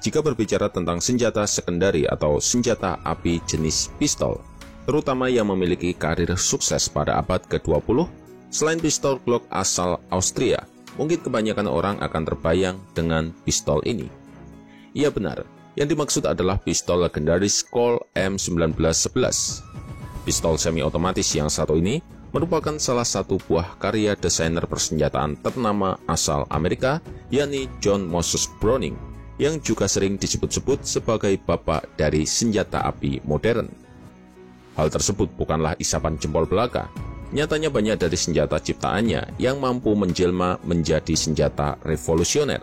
jika berbicara tentang senjata sekunderi atau senjata api jenis pistol, terutama yang memiliki karir sukses pada abad ke-20, selain pistol Glock asal Austria, mungkin kebanyakan orang akan terbayang dengan pistol ini. Iya benar, yang dimaksud adalah pistol legendaris Colt M1911. Pistol semi-otomatis yang satu ini merupakan salah satu buah karya desainer persenjataan ternama asal Amerika, yakni John Moses Browning, yang juga sering disebut-sebut sebagai bapak dari senjata api modern. Hal tersebut bukanlah isapan jempol belaka. Nyatanya banyak dari senjata ciptaannya yang mampu menjelma menjadi senjata revolusioner.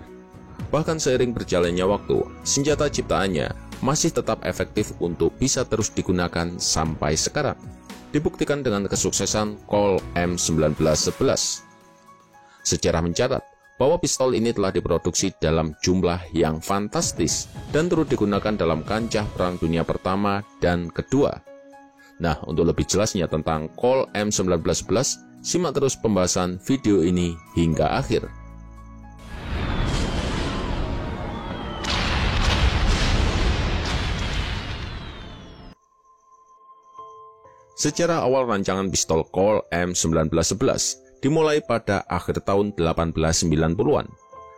Bahkan seiring berjalannya waktu, senjata ciptaannya masih tetap efektif untuk bisa terus digunakan sampai sekarang. Dibuktikan dengan kesuksesan Colt M1911. Sejarah mencatat bahwa pistol ini telah diproduksi dalam jumlah yang fantastis dan turut digunakan dalam kancah Perang Dunia Pertama dan Kedua. Nah, untuk lebih jelasnya tentang Colt M1911, simak terus pembahasan video ini hingga akhir. Secara awal rancangan pistol Colt M1911 dimulai pada akhir tahun 1890-an.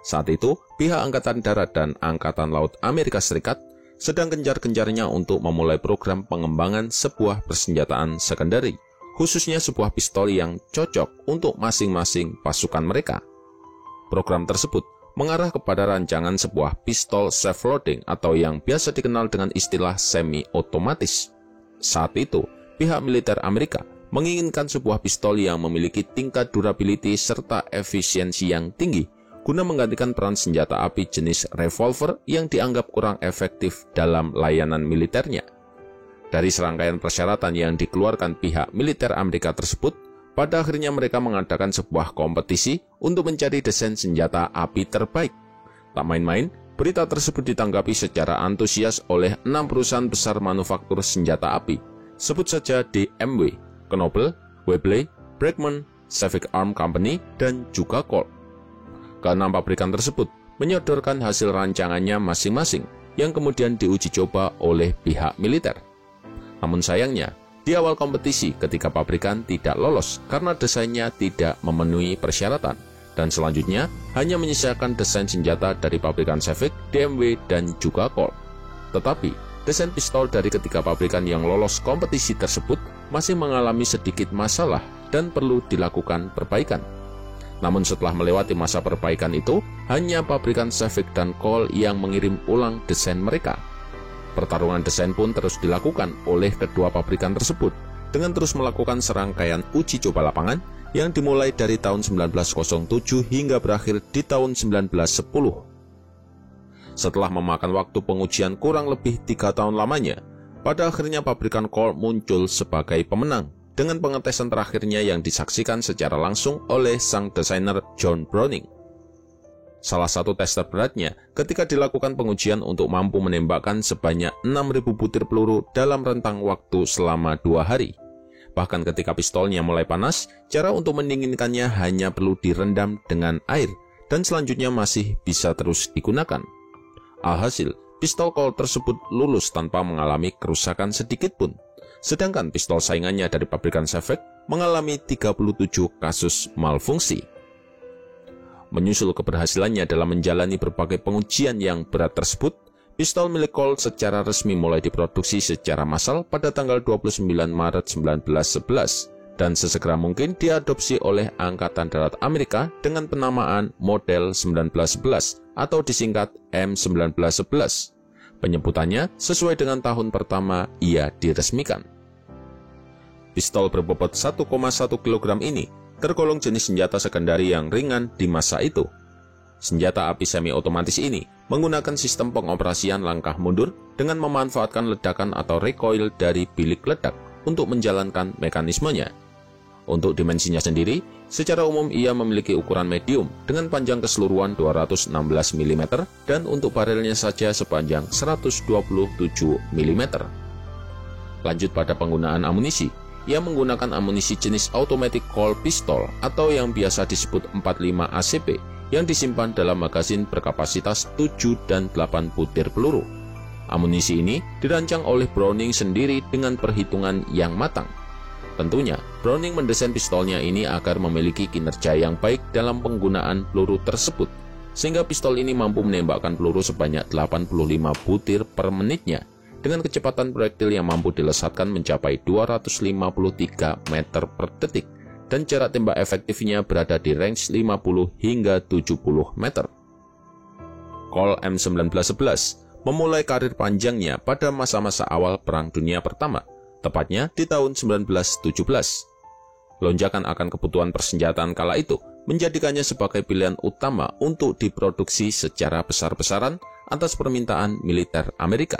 Saat itu, pihak Angkatan Darat dan Angkatan Laut Amerika Serikat sedang gencar-gencarnya untuk memulai program pengembangan sebuah persenjataan sekunderi, khususnya sebuah pistol yang cocok untuk masing-masing pasukan mereka. Program tersebut mengarah kepada rancangan sebuah pistol self-loading atau yang biasa dikenal dengan istilah semi-otomatis. Saat itu, pihak militer Amerika menginginkan sebuah pistol yang memiliki tingkat durability serta efisiensi yang tinggi guna menggantikan peran senjata api jenis revolver yang dianggap kurang efektif dalam layanan militernya. Dari serangkaian persyaratan yang dikeluarkan pihak militer Amerika tersebut, pada akhirnya mereka mengadakan sebuah kompetisi untuk mencari desain senjata api terbaik. Tak main-main, berita tersebut ditanggapi secara antusias oleh 6 perusahaan besar manufaktur senjata api. Sebut saja DMW, Knoebel, Webley, Bregman, Civic Arm Company, dan juga Colt. Keenam pabrikan tersebut menyodorkan hasil rancangannya masing-masing yang kemudian diuji coba oleh pihak militer. Namun sayangnya, di awal kompetisi ketika pabrikan tidak lolos karena desainnya tidak memenuhi persyaratan, dan selanjutnya hanya menyisakan desain senjata dari pabrikan Civic, DMW, dan juga Colt. Tetapi, desain pistol dari ketiga pabrikan yang lolos kompetisi tersebut masih mengalami sedikit masalah dan perlu dilakukan perbaikan. Namun setelah melewati masa perbaikan itu, hanya pabrikan Civic dan Colt yang mengirim ulang desain mereka. Pertarungan desain pun terus dilakukan oleh kedua pabrikan tersebut dengan terus melakukan serangkaian uji coba lapangan yang dimulai dari tahun 1907 hingga berakhir di tahun 1910. Setelah memakan waktu pengujian kurang lebih 3 tahun lamanya, pada akhirnya pabrikan Colt muncul sebagai pemenang dengan pengetesan terakhirnya yang disaksikan secara langsung oleh sang desainer John Browning. Salah satu tes terberatnya ketika dilakukan pengujian untuk mampu menembakkan sebanyak 6.000 butir peluru dalam rentang waktu selama 2 hari. Bahkan ketika pistolnya mulai panas, cara untuk mendinginkannya hanya perlu direndam dengan air dan selanjutnya masih bisa terus digunakan. Alhasil, pistol Colt tersebut lulus tanpa mengalami kerusakan sedikit pun. Sedangkan pistol saingannya dari pabrikan Civic mengalami 37 kasus malfungsi. Menyusul keberhasilannya dalam menjalani berbagai pengujian yang berat tersebut, pistol milik Colt secara resmi mulai diproduksi secara massal pada tanggal 29 Maret 1911 dan sesegera mungkin diadopsi oleh Angkatan Darat Amerika dengan penamaan model 1911 atau disingkat M1911. Penyebutannya sesuai dengan tahun pertama ia diresmikan. Pistol berbobot 1,1 kg ini tergolong jenis senjata sekunderi yang ringan di masa itu. Senjata api semi-otomatis ini menggunakan sistem pengoperasian langkah mundur dengan memanfaatkan ledakan atau recoil dari bilik ledak untuk menjalankan mekanismenya. Untuk dimensinya sendiri, secara umum ia memiliki ukuran medium dengan panjang keseluruhan 216 mm dan untuk barelnya saja sepanjang 127 mm. Lanjut pada penggunaan amunisi, ia menggunakan amunisi jenis automatic Colt pistol atau yang biasa disebut 45 ACP yang disimpan dalam magasin berkapasitas 7 dan 8 butir peluru. Amunisi ini dirancang oleh Browning sendiri dengan perhitungan yang matang. Tentunya, Browning mendesain pistolnya ini agar memiliki kinerja yang baik dalam penggunaan peluru tersebut, sehingga pistol ini mampu menembakkan peluru sebanyak 85 butir per menitnya, dengan kecepatan proyektil yang mampu dilesatkan mencapai 253 meter per detik, dan jarak tembak efektifnya berada di range 50 hingga 70 meter. Colt M1911 memulai karir panjangnya pada masa-masa awal Perang Dunia Pertama, tepatnya di tahun 1917. Lonjakan akan kebutuhan persenjataan kala itu menjadikannya sebagai pilihan utama untuk diproduksi secara besar-besaran atas permintaan militer Amerika.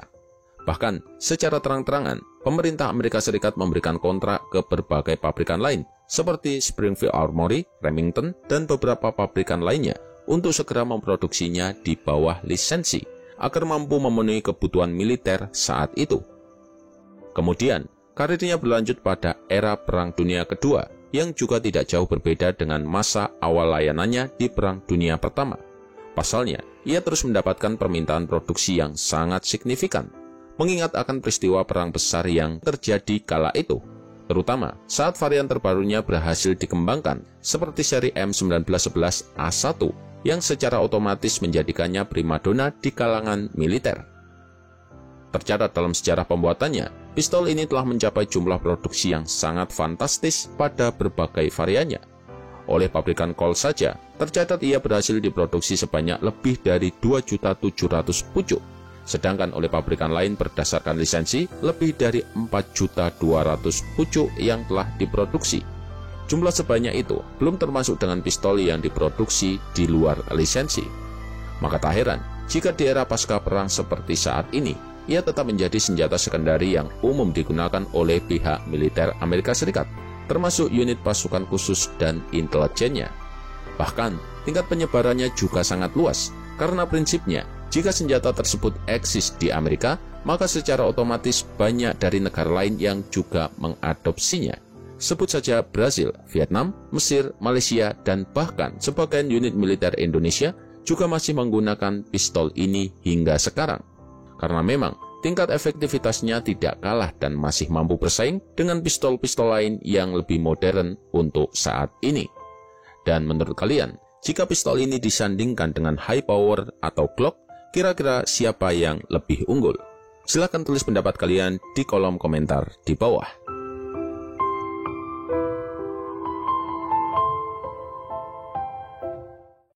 Bahkan, secara terang-terangan, pemerintah Amerika Serikat memberikan kontrak ke berbagai pabrikan lain, seperti Springfield Armory, Remington, dan beberapa pabrikan lainnya, untuk segera memproduksinya di bawah lisensi, agar mampu memenuhi kebutuhan militer saat itu. Kemudian, karirnya berlanjut pada era Perang Dunia Kedua, yang juga tidak jauh berbeda dengan masa awal layanannya di Perang Dunia Pertama. Pasalnya, ia terus mendapatkan permintaan produksi yang sangat signifikan, mengingat akan peristiwa perang besar yang terjadi kala itu, terutama saat varian terbarunya berhasil dikembangkan, seperti seri M1911A1, yang secara otomatis menjadikannya primadona di kalangan militer. Tercatat dalam sejarah pembuatannya, pistol ini telah mencapai jumlah produksi yang sangat fantastis pada berbagai variannya. Oleh pabrikan Colt saja, tercatat ia berhasil diproduksi sebanyak lebih dari 2.700.000 pucuk, sedangkan oleh pabrikan lain berdasarkan lisensi lebih dari 4.200.000 pucuk yang telah diproduksi. Jumlah sebanyak itu belum termasuk dengan pistol yang diproduksi di luar lisensi. Maka tak heran jika di era pasca perang seperti saat ini, ia tetap menjadi senjata sekunderi yang umum digunakan oleh pihak militer Amerika Serikat, termasuk unit pasukan khusus dan intelijennya. Bahkan, tingkat penyebarannya juga sangat luas, karena prinsipnya, jika senjata tersebut eksis di Amerika, maka secara otomatis banyak dari negara lain yang juga mengadopsinya. Sebut saja Brasil, Vietnam, Mesir, Malaysia, dan bahkan sebagian unit militer Indonesia juga masih menggunakan pistol ini hingga sekarang. Karena memang tingkat efektivitasnya tidak kalah dan masih mampu bersaing dengan pistol-pistol lain yang lebih modern untuk saat ini. Dan menurut kalian, jika pistol ini disandingkan dengan high power atau Glock, kira-kira siapa yang lebih unggul? Silahkan tulis pendapat kalian di kolom komentar di bawah.